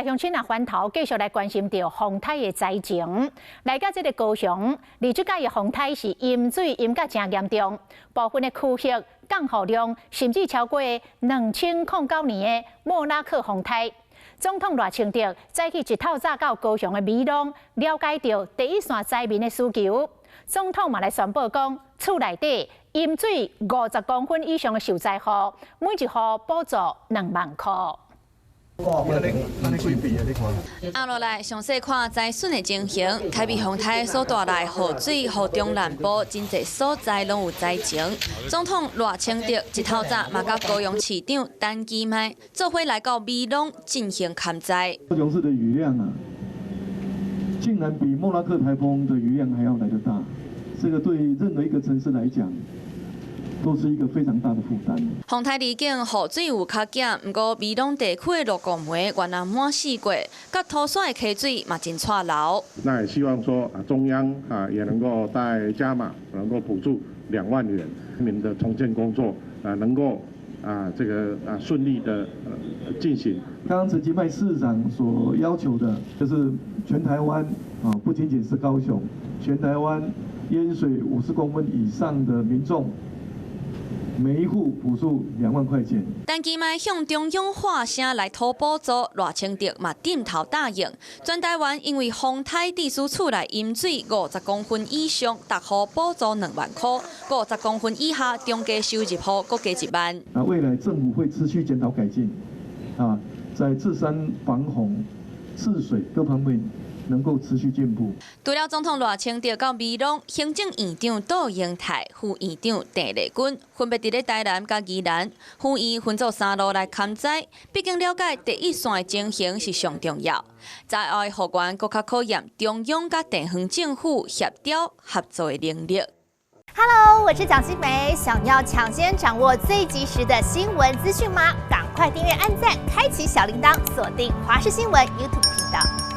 乡亲啊，翻头继续来关心到风台的灾情。来到这个高雄，而这届的风台是淹水淹甲真严重，部分的区域降雨量甚至超过2009年的莫拉克风台。总统赖清德早起一透早到高雄的美浓，了解到第一线灾民的需求。总统嘛来宣布讲，厝内底淹水50公分以上的受灾户，每一户补助2万块。后落来详细看灾损的情形，台北风台所带来雨水，予中南部真侪所在拢有灾情。总统赖清德一透早嘛，甲高雄市长陈其迈做伙来到美浓进行勘灾。高雄市的雨量啊，竟然比莫拉克台风的雨量还要来得大，这个对任何一个城市来讲，都是一个非常大的负担。风台离境雨水有较减，不过美浓地区的路公梅原来满死过，甲土山的溪水嘛真错流。那也希望说中央也能够再加码，能够补助2万元，民的重建工作能够顺利的进行。刚刚陈其迈市长所要求的，就是全台湾不仅仅是高雄，全台湾淹水50公分以上的民众，每一户补助2万块钱。陈其迈向中央发声来讨补助，赖清德嘛点头答应。全台湾因为风台地区厝内淹水50公分以上，逐户补助2万块；50公分以下中低收入户各加1万。未来政府会持续检讨改进，在治山防洪、治水各方面能够持续进步。除了总统赖清德到美浓，行政院长杜英泰、副院长郑丽君分别伫咧台南甲宜兰，呼吁分做3路来勘灾。毕竟了解第一线的情形是上重要。灾后的复原更较考验中央甲地方政府协调合作的能力。Hello， 我是蒋欣梅。想要抢先掌握最及时的新闻资讯吗？赶快订阅、按赞、开启小铃铛，锁定华视新闻 YouTube 频道。